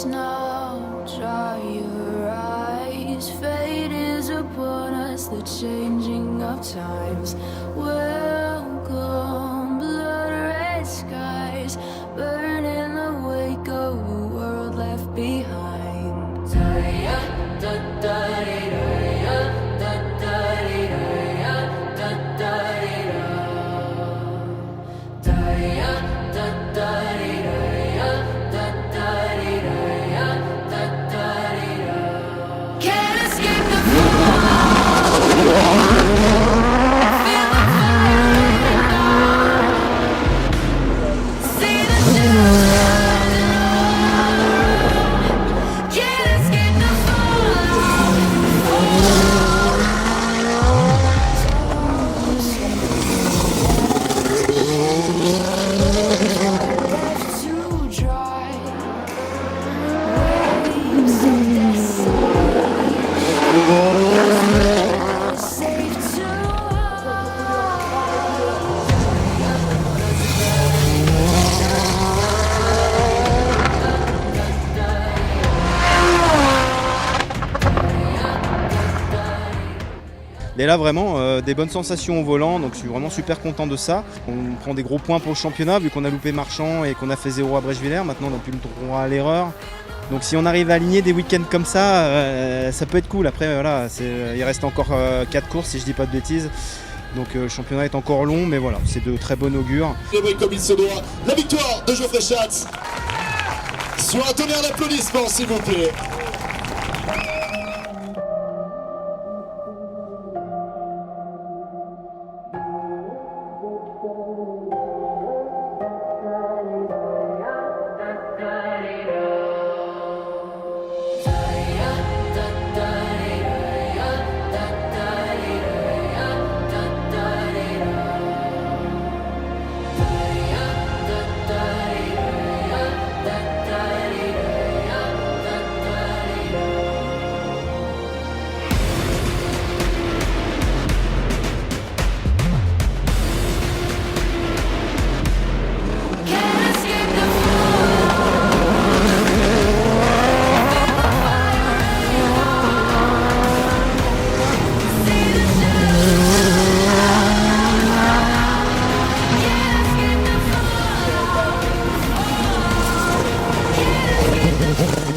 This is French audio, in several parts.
Hush now, dry your eyes. Fate is upon us, the changing of times. Welcome, blood red skies, burn in the wake of a world left behind. Da-ya, da-da-dee-da-ya, da-da-dee-da-ya, da-da-dee-da. Da-ya, da-da-dee-da-ya, da-da-dee-da-ya, da-da-dee-da. Can't escape the Et là vraiment des bonnes sensations au volant, donc je suis vraiment super content de ça. On prend des gros points pour le championnat vu qu'on a loupé Marchand et qu'on a fait 0 à Brèchevillers. Maintenant on n'a plus le droit à l'erreur. Donc si on arrive à aligner des week-ends comme ça, ça peut être cool. Après voilà, il reste encore 4 courses si je dis pas de bêtises. Donc le championnat est encore long, mais voilà, c'est de très bon augure. Comme il se doit, la victoire de Geoffrey Schatz. Sur un tonnerre d'applaudissements s'il vous plaît.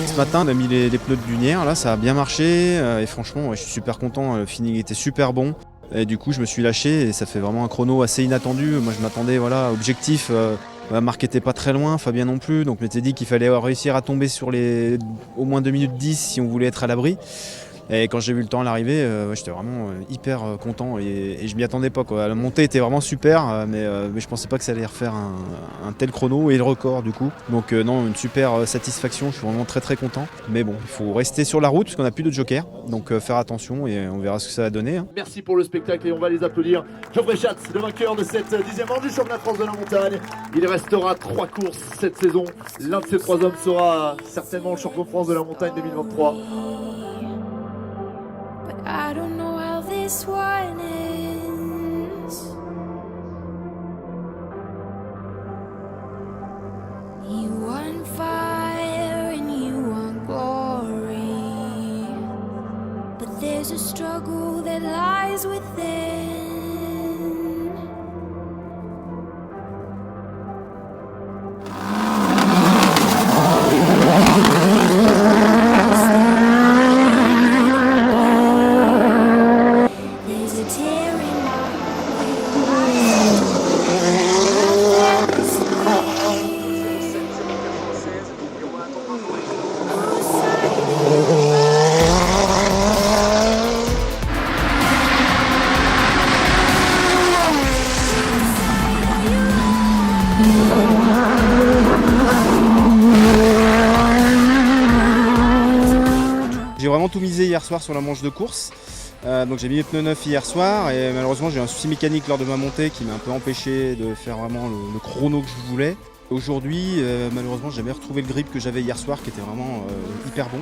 Ce matin on a mis les pneus de Lunière, là ça a bien marché et franchement je suis super content, le feeling était super bon et du coup je me suis lâché et ça fait vraiment un chrono assez inattendu. Moi je m'attendais objectif, Marc était pas très loin, Fabien non plus, donc je m'étais dit qu'il fallait réussir à tomber sur les au moins 2 minutes 10 si on voulait être à l'abri. Et quand j'ai vu le temps à l'arrivée, j'étais vraiment hyper content et je m'y attendais pas, quoi. La montée était vraiment super, mais je pensais pas que ça allait refaire un tel chrono et le record du coup. Donc non, une super satisfaction, je suis vraiment très très content. Mais bon, il faut rester sur la route parce qu'on n'a plus de joker, donc faire attention et on verra ce que ça va donner. Hein. Merci pour le spectacle et on va les applaudir. Geoffrey Schatz, le vainqueur de cette 10e manche du championnat de France de la montagne. Il restera 3 courses cette saison. L'un de ces 3 hommes sera certainement le champion de France de la montagne 2023. I don't know how this one ends. You want fire and you want glory, but there's a struggle that lies within. J'ai vraiment tout misé hier soir sur la manche de course. Donc j'ai mis les pneus neufs hier soir et malheureusement j'ai eu un souci mécanique lors de ma montée qui m'a un peu empêché de faire vraiment le chrono que je voulais. Aujourd'hui malheureusement j'ai jamais retrouvé le grip que j'avais hier soir qui était vraiment hyper bon.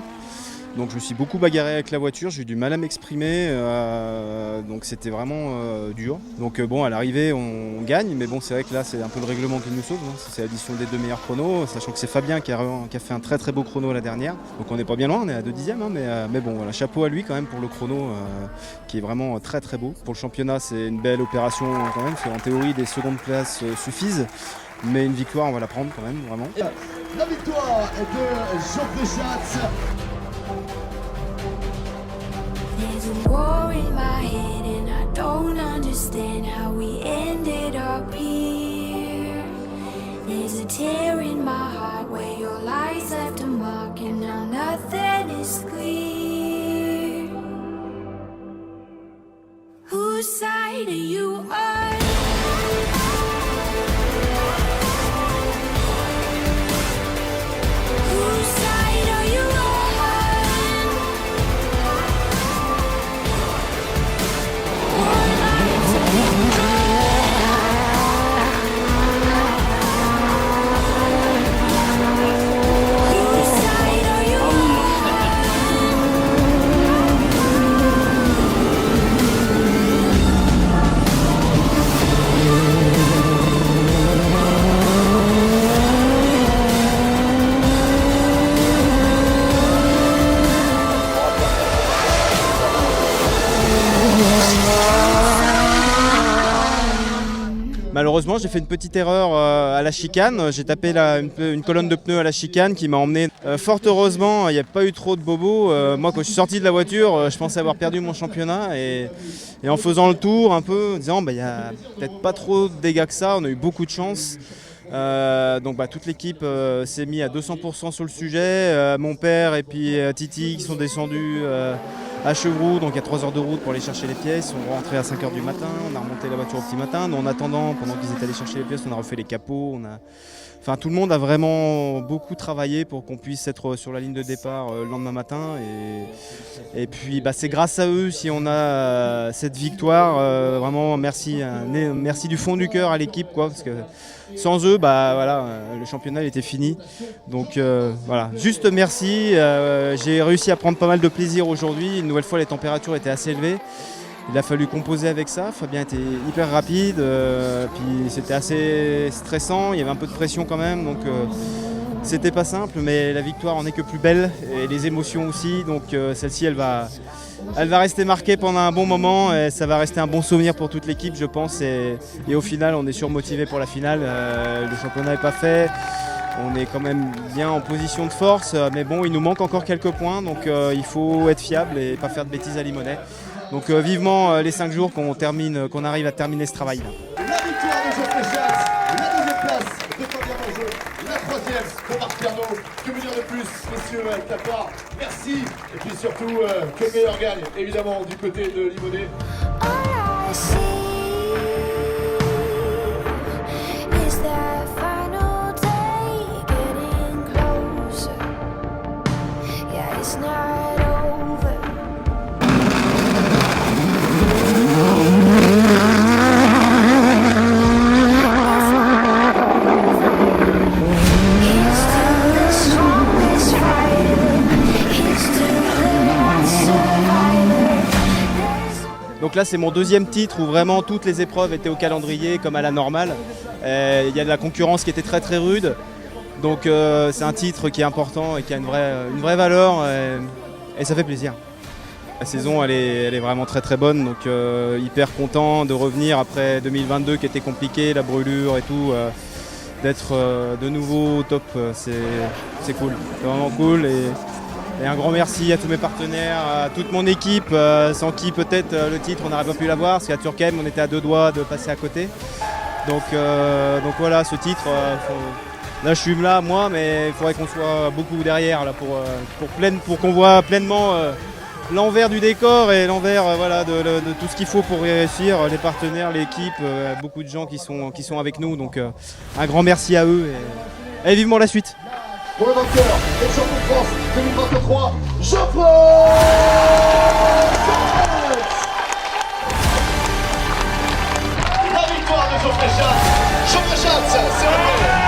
Donc je me suis beaucoup bagarré avec la voiture, j'ai eu du mal à m'exprimer, donc c'était vraiment dur. Donc bon, à l'arrivée on gagne, mais bon c'est vrai que là c'est un peu le règlement qui nous sauve, hein. C'est l'addition des 2 meilleurs chronos, sachant que c'est Fabien qui a fait un très très beau chrono la dernière. Donc on n'est pas bien loin, on est à 2 dixièmes, hein, mais bon voilà, chapeau à lui quand même pour le chrono qui est vraiment très très beau. Pour le championnat c'est une belle opération quand même, parce qu'en théorie des secondes places suffisent, mais une victoire on va la prendre quand même, vraiment. La victoire de Geoffrey Schatz. There's a war in my head and I don't understand how we ended up here. There's a tear in my heart where your lies left a mark and now nothing is clear. Whose side are you on? Whose side are you on? Malheureusement, j'ai fait une petite erreur à la chicane. J'ai tapé une colonne de pneus à la chicane qui m'a emmené. Fort heureusement, il n'y a pas eu trop de bobos. Moi, quand je suis sorti de la voiture, je pensais avoir perdu mon championnat. Et en faisant le tour un peu, en disant il n'y a peut-être pas trop de dégâts que ça, on a eu beaucoup de chance. Donc toute l'équipe s'est mise à 200% sur le sujet. Mon père et puis Titi qui sont descendus à Chevroux, donc il y a 3 heures de route pour aller chercher les pièces. On est rentré à 5 h du matin, on a remonté la voiture au petit matin. En attendant, pendant qu'ils étaient allés chercher les pièces, on a refait les capots. Enfin, tout le monde a vraiment beaucoup travaillé pour qu'on puisse être sur la ligne de départ le lendemain matin. Et puis c'est grâce à eux si on a cette victoire. Vraiment merci du fond du cœur à l'équipe, parce que sans eux, le championnat était fini. Donc voilà, juste merci. J'ai réussi à prendre pas mal de plaisir aujourd'hui. Une nouvelle fois, les températures étaient assez élevées. Il a fallu composer avec ça. Fabien était hyper rapide, puis c'était assez stressant. Il y avait un peu de pression quand même, donc c'était pas simple. Mais la victoire en est que plus belle et les émotions aussi. Donc celle-ci, elle va rester marquée pendant un bon moment. Et ça va rester un bon souvenir pour toute l'équipe, je pense. Et au final, on est surmotivé pour la finale. Le championnat n'est pas fait. On est quand même bien en position de force, mais bon, il nous manque encore quelques points. Donc il faut être fiable et pas faire de bêtises à Limonest. Donc vivement les 5 jours qu'on arrive à terminer ce travail-là. La victoire de Geoffrey Schatz, la deuxième place de Fabien Mongeau, la troisième de Marc Pernot. Que vous dire de plus, messieurs Clapard? Merci. Et puis surtout, que le meilleur gagne, évidemment, du côté de Limonest. All I see is that final day getting closer. Yeah, it's not over. Here's to the strongest fighter. Here's to the last survivor. Donc là c'est mon deuxième titre où vraiment toutes les épreuves étaient au calendrier comme à la normale. Il y a de la concurrence qui était très très rude. Donc c'est un titre qui est important et qui a une vraie valeur et ça fait plaisir. La saison elle est vraiment très très bonne, donc hyper content de revenir après 2022 qui était compliqué, la brûlure et tout. D'être de nouveau au top, c'est cool, c'est vraiment cool. Et un grand merci à tous mes partenaires, à toute mon équipe, sans qui peut-être le titre on n'aurait pas pu l'avoir, parce qu'à Turckheim on était à 2 doigts de passer à côté. Donc voilà, ce titre, là je suis là moi, mais il faudrait qu'on soit beaucoup derrière là, pour qu'on voit pleinement l'envers du décor et l'envers de tout ce qu'il faut pour réussir, les partenaires, l'équipe, beaucoup de gens qui sont avec nous. Donc un grand merci à eux et vivement la suite. Pour le vainqueur et le champion de France 2023, Geoffrey Schatz. La victoire de Geoffrey Schatz. Geoffrey Schatz, c'est vrai.